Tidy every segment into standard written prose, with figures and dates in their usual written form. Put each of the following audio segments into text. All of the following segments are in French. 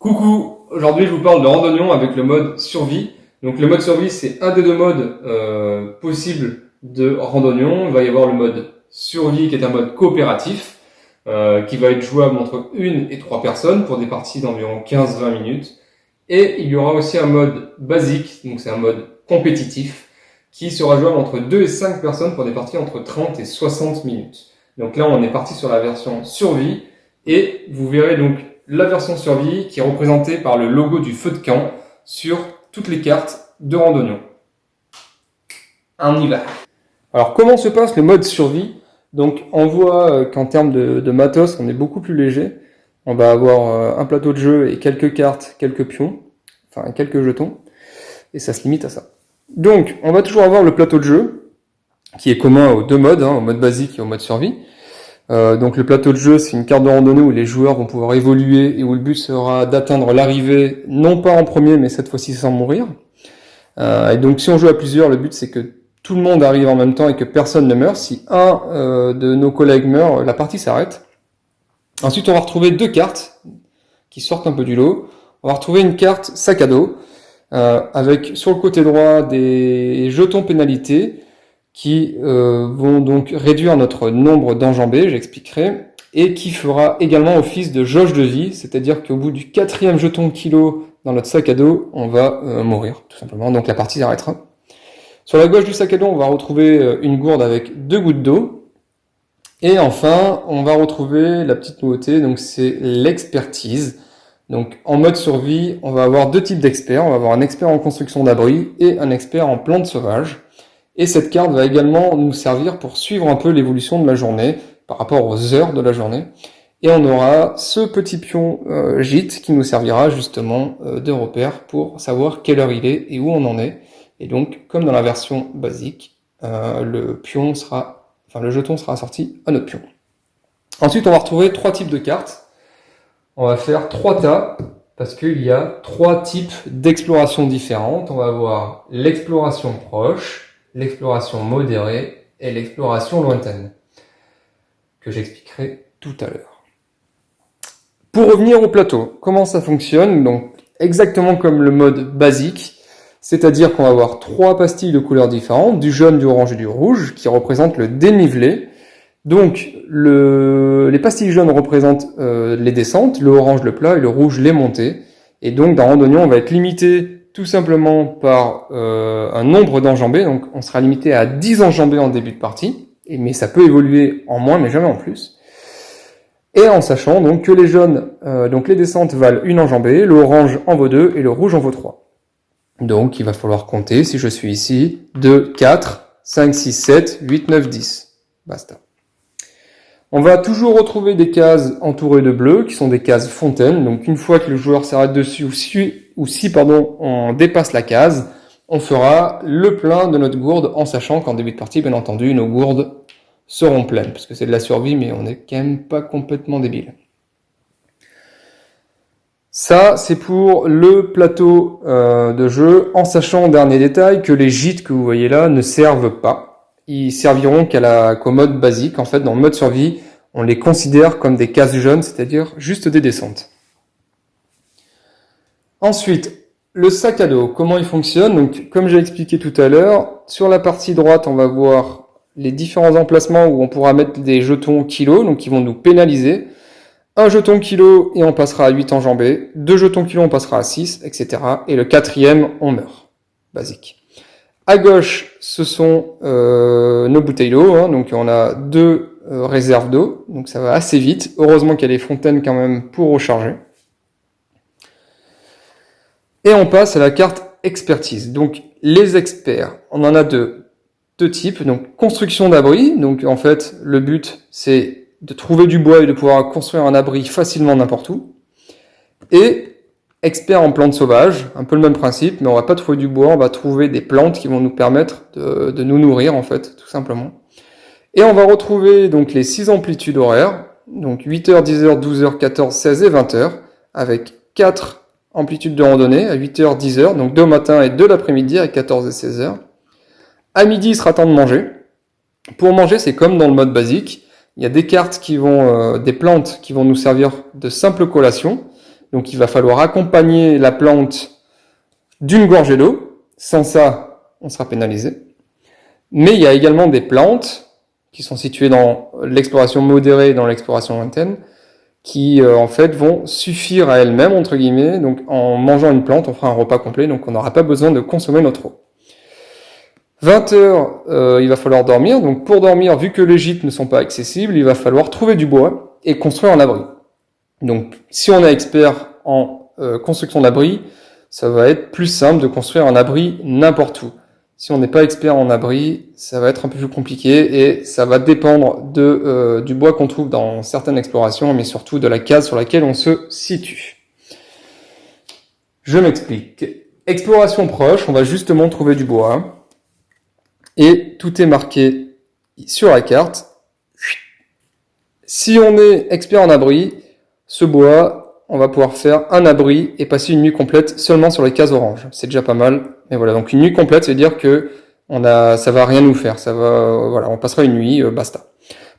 Coucou, aujourd'hui je vous parle de randonnion avec le mode survie. Donc le mode survie, c'est un des deux modes possibles de randonnion. Il va y avoir le mode survie qui est un mode coopératif qui va être jouable entre 1 et 3 personnes pour des parties d'environ 15-20 minutes. Et il y aura aussi un mode basique, donc c'est un mode compétitif qui sera jouable entre 2 et 5 personnes pour des parties entre 30 et 60 minutes. Donc là on est parti sur la version survie et vous verrez donc la version survie qui est représentée par le logo du feu de camp sur toutes les cartes de randonnion. On y va. Alors comment se passe le mode survie? Donc on voit qu'en termes de matos, on est beaucoup plus léger. On va avoir un plateau de jeu et quelques cartes, quelques pions, enfin quelques jetons, et ça se limite à ça. Donc on va toujours avoir le plateau de jeu, qui est commun aux deux modes, au mode basique et au mode survie. Donc le plateau de jeu, c'est une carte de randonnée où les joueurs vont pouvoir évoluer et où le but sera d'atteindre l'arrivée, non pas en premier, mais cette fois-ci sans mourir. Et donc si on joue à plusieurs, le but c'est que tout le monde arrive en même temps et que personne ne meurt. Si un de nos collègues meurt, la partie s'arrête. Ensuite, on va retrouver deux cartes qui sortent un peu du lot. On va retrouver une carte sac à dos, avec sur le côté droit des jetons pénalités, qui vont donc réduire notre nombre d'enjambées, j'expliquerai, et qui fera également office de jauge de vie, c'est-à-dire qu'au bout du 4e jeton kilo dans notre sac à dos, on va mourir, tout simplement, donc la partie s'arrêtera. Sur la gauche du sac à dos, on va retrouver une gourde avec 2 gouttes d'eau, et enfin, on va retrouver la petite nouveauté, donc c'est l'expertise. Donc en mode survie, on va avoir deux types d'experts, on va avoir un expert en construction d'abri et un expert en plantes sauvages. Et cette carte va également nous servir pour suivre un peu l'évolution de la journée par rapport aux heures de la journée. Et on aura ce petit pion gîte qui nous servira justement de repère pour savoir quelle heure il est et où on en est. Et donc, comme dans la version basique, le jeton sera assorti à notre pion. Ensuite, on va retrouver 3 types de cartes. On va faire 3 tas parce qu'il y a 3 types d'exploration différentes. On va avoir l'exploration proche, l'exploration modérée et l'exploration lointaine, que j'expliquerai tout à l'heure. Pour revenir au plateau, comment ça fonctionne? Donc exactement comme le mode basique, c'est-à-dire qu'on va avoir 3 pastilles de couleurs différentes, du jaune, du orange et du rouge, qui représentent le dénivelé. Donc les pastilles jaunes représentent les descentes, le orange le plat et le rouge les montées. Et donc dans Randonnion, on va être limité tout simplement par un nombre d'enjambées, donc on sera limité à 10 enjambées en début de partie, mais ça peut évoluer en moins, mais jamais en plus. Et en sachant donc que les jaunes, donc les descentes valent une enjambée, le orange en vaut 2 et le rouge en vaut 3. Donc il va falloir compter, si je suis ici, 2, 4, 5, 6, 7, 8, 9, 10. Basta. On va toujours retrouver des cases entourées de bleu, qui sont des cases fontaines. Donc une fois que le joueur s'arrête dessus, ou si on dépasse la case, on fera le plein de notre gourde, en sachant qu'en début de partie, bien entendu, nos gourdes seront pleines, parce que c'est de la survie, mais on n'est quand même pas complètement débile. Ça, c'est pour le plateau de jeu, en sachant, dernier détail, que les gîtes que vous voyez là ne servent pas. Ils serviront qu'au mode basique. En fait, dans le mode survie, on les considère comme des cases jaunes, c'est-à-dire juste des descentes. Ensuite, le sac à dos, comment il fonctionne? Donc, comme j'ai expliqué tout à l'heure, sur la partie droite, on va voir les différents emplacements où on pourra mettre des jetons kilos, donc qui vont nous pénaliser. Un jeton kilo et on passera à 8 enjambées. 2 jetons kilo, on passera à 6, etc. Et le 4e, on meurt. Basique. À gauche, ce sont nos bouteilles d'eau, donc on a 2 réserves d'eau, donc ça va assez vite. Heureusement qu'il y a des fontaines quand même pour recharger. Et on passe à la carte expertise. Donc les experts, on en a deux types. Donc construction d'abri, donc en fait le but c'est de trouver du bois et de pouvoir construire un abri facilement n'importe où. Et expert en plantes sauvages, un peu le même principe, mais on va pas trouver du bois, on va trouver des plantes qui vont nous permettre de nous nourrir en fait, tout simplement. Et on va retrouver donc les 6 amplitudes horaires, donc 8h, 10h, 12h, 14, 16 et 20h, avec 4 amplitudes de randonnée à 8h, 10h, donc 2 au matin et 2 l'après-midi à 14 et 16h. À midi, il sera temps de manger. Pour manger, c'est comme dans le mode basique. Il y a des cartes des plantes qui vont nous servir de simple collation. Donc il va falloir accompagner la plante d'une gorgée d'eau. Sans ça, on sera pénalisé. Mais il y a également des plantes qui sont situées dans l'exploration modérée et dans l'exploration lointaine, qui en fait vont suffire à elles-mêmes, entre guillemets. Donc en mangeant une plante, on fera un repas complet, donc on n'aura pas besoin de consommer notre eau. 20 heures, il va falloir dormir. Donc pour dormir, vu que les gîtes ne sont pas accessibles, il va falloir trouver du bois et construire un abri. Donc si on est expert en construction d'abri, ça va être plus simple de construire un abri n'importe où. Si on n'est pas expert en abri, ça va être un peu plus compliqué et ça va dépendre du bois qu'on trouve dans certaines explorations, mais surtout de la case sur laquelle on se situe. Je m'explique. Exploration proche, on va justement trouver du bois et tout est marqué sur la carte. Si on est expert en abri, ce bois, on va pouvoir faire un abri et passer une nuit complète seulement sur les cases oranges. C'est déjà pas mal. Mais voilà, donc une nuit complète, ça veut dire que ça va rien nous faire. On passera une nuit, basta.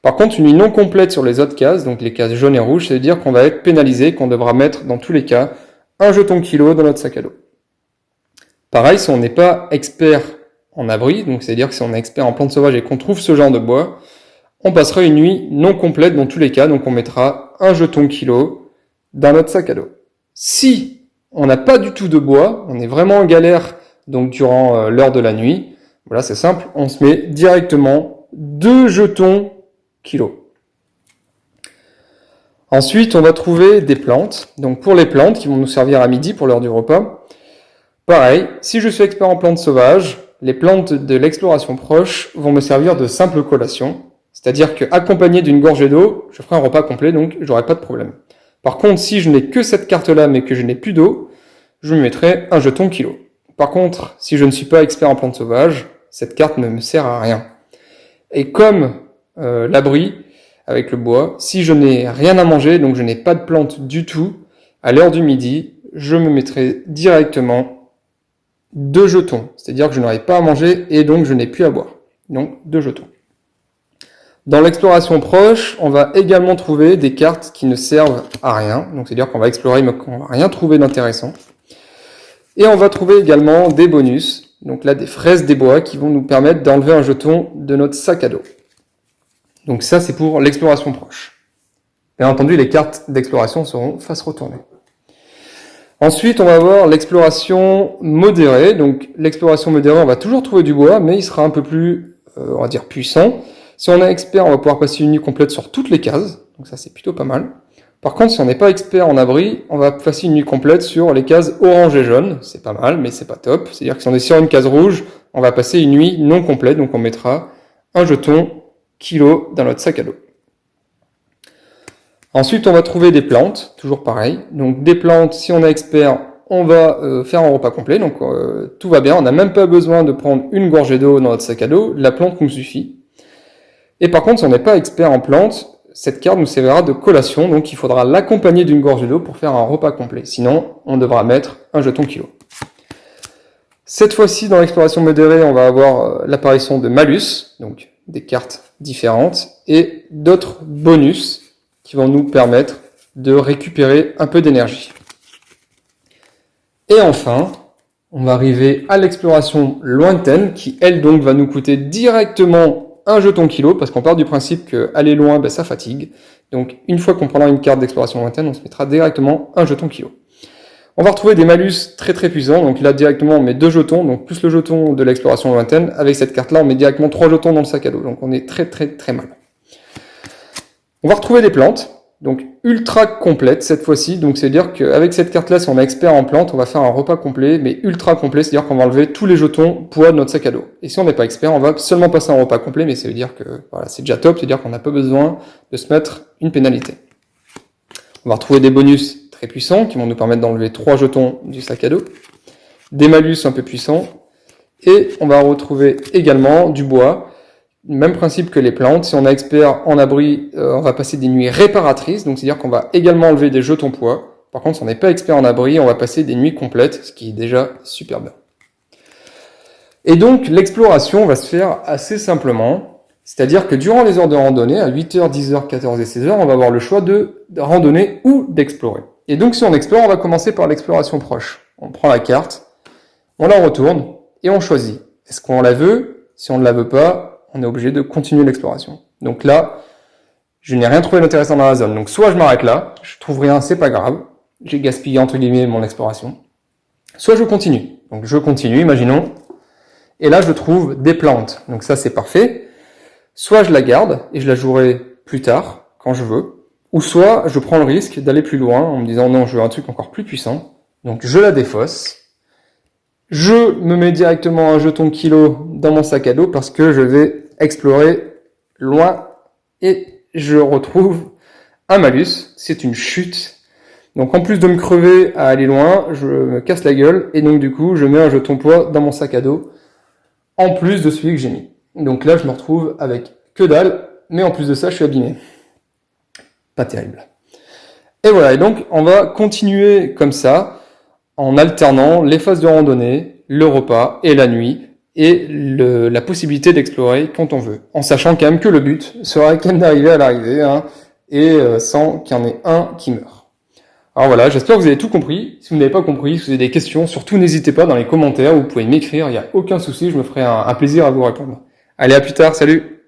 Par contre, une nuit non complète sur les autres cases, donc les cases jaunes et rouges, ça veut dire qu'on va être pénalisé, qu'on devra mettre dans tous les cas un jeton kilo dans notre sac à dos. Pareil, si on n'est pas expert en abri, donc c'est-à-dire que si on est expert en plantes sauvages et qu'on trouve ce genre de bois, on passera une nuit non complète dans tous les cas, donc on mettra un jeton kilo dans notre sac à dos. Si on n'a pas du tout de bois, on est vraiment en galère, donc durant l'heure de la nuit, voilà, c'est simple, on se met directement 2 jetons kilo. Ensuite, on va trouver des plantes. Donc pour les plantes qui vont nous servir à midi pour l'heure du repas, pareil, si je suis expert en plantes sauvages, les plantes de l'exploration proche vont me servir de simple collation. C'est-à-dire qu'accompagné d'une gorgée d'eau, je ferai un repas complet, donc j'aurai pas de problème. Par contre, si je n'ai que cette carte-là, mais que je n'ai plus d'eau, je me mettrai un jeton kilo. Par contre, si je ne suis pas expert en plantes sauvages, cette carte ne me sert à rien. Et comme l'abri, avec le bois, si je n'ai rien à manger, donc je n'ai pas de plantes du tout, à l'heure du midi, je me mettrai directement 2 jetons. C'est-à-dire que je n'aurai pas à manger et donc je n'ai plus à boire. Donc 2 jetons. Dans l'exploration proche, on va également trouver des cartes qui ne servent à rien. Donc c'est-à-dire qu'on va explorer mais qu'on va rien trouver d'intéressant. Et on va trouver également des bonus. Donc là, des fraises des bois qui vont nous permettre d'enlever un jeton de notre sac à dos. Donc ça, c'est pour l'exploration proche. Bien entendu, les cartes d'exploration seront face retournée. Ensuite, on va avoir l'exploration modérée. Donc l'exploration modérée, on va toujours trouver du bois, mais il sera un peu plus, on va dire, puissant. Si on est expert, on va pouvoir passer une nuit complète sur toutes les cases. Donc ça, c'est plutôt pas mal. Par contre, si on n'est pas expert en abri, on va passer une nuit complète sur les cases orange et jaune. C'est pas mal, mais c'est pas top. C'est-à-dire que si on est sur une case rouge, on va passer une nuit non complète. Donc on mettra un jeton kilo dans notre sac à dos. Ensuite, on va trouver des plantes, toujours pareil. Donc des plantes, si on est expert, on va faire un repas complet. Donc tout va bien. On n'a même pas besoin de prendre une gorgée d'eau dans notre sac à dos. La plante nous suffit. Et par contre, si on n'est pas expert en plantes, cette carte nous servira de collation, donc il faudra l'accompagner d'une gorgée d'eau pour faire un repas complet. Sinon, on devra mettre un jeton kilo. Cette fois-ci, dans l'exploration modérée, on va avoir l'apparition de malus, donc des cartes différentes, et d'autres bonus qui vont nous permettre de récupérer un peu d'énergie. Et enfin, on va arriver à l'exploration lointaine, qui elle donc va nous coûter directement un jeton kilo, parce qu'on part du principe qu'aller loin, ça fatigue. Donc une fois qu'on prendra une carte d'exploration lointaine, on se mettra directement un jeton kilo. On va retrouver des malus très très puissants, donc là directement on met 2 jetons, donc plus le jeton de l'exploration lointaine. Avec cette carte-là, on met directement 3 jetons dans le sac à dos, donc on est très très très mal. On va retrouver des plantes, donc ultra complètes cette fois-ci, donc c'est-à-dire qu'avec cette carte-là, si on est expert en plantes, on va faire un repas complet, mais ultra complet, c'est-à-dire qu'on va enlever tous les jetons poids de notre sac à dos. Et si on n'est pas expert, on va seulement passer un repas complet, mais ça veut dire que voilà, c'est déjà top, c'est-à-dire qu'on n'a pas besoin de se mettre une pénalité. On va retrouver des bonus très puissants qui vont nous permettre d'enlever 3 jetons du sac à dos, des malus un peu puissants, et on va retrouver également du bois. Même principe que les plantes, si on est expert en abri, on va passer des nuits réparatrices, donc c'est-à-dire qu'on va également enlever des jetons poids. Par contre, si on n'est pas expert en abri, on va passer des nuits complètes, ce qui est déjà super bien. Et donc, l'exploration va se faire assez simplement, c'est-à-dire que durant les heures de randonnée, à 8h, 10h, 14h et 16h, on va avoir le choix de randonner ou d'explorer. Et donc si on explore, on va commencer par l'exploration proche. On prend la carte, on la retourne et on choisit. Est-ce qu'on la veut? Si on ne la veut pas, on est obligé de continuer l'exploration. Donc là, je n'ai rien trouvé d'intéressant dans la zone. Donc soit je m'arrête là, je trouve rien, c'est pas grave. J'ai gaspillé entre guillemets mon exploration. Soit je continue. Donc je continue, imaginons. Et là, je trouve des plantes. Donc ça, c'est parfait. Soit je la garde et je la jouerai plus tard, quand je veux. Ou soit je prends le risque d'aller plus loin en me disant non, je veux un truc encore plus puissant. Donc je la défausse. Je me mets directement un jeton kilo dans mon sac à dos parce que je vais explorer loin et je retrouve un malus. C'est une chute. Donc en plus de me crever à aller loin, je me casse la gueule et donc du coup je mets un jeton poids dans mon sac à dos en plus de celui que j'ai mis. Donc là je me retrouve avec que dalle, mais en plus de ça je suis abîmé. Pas terrible. Et voilà, et donc on va continuer comme ça en alternant les phases de randonnée, le repas et la nuit et la possibilité d'explorer quand on veut. En sachant quand même que le but sera quand même d'arriver à l'arrivée et sans qu'il y en ait un qui meure. Alors voilà, j'espère que vous avez tout compris. Si vous n'avez pas compris, si vous avez des questions, surtout n'hésitez pas dans les commentaires, vous pouvez m'écrire, il n'y a aucun souci, je me ferai un plaisir à vous répondre. Allez, à plus tard, salut!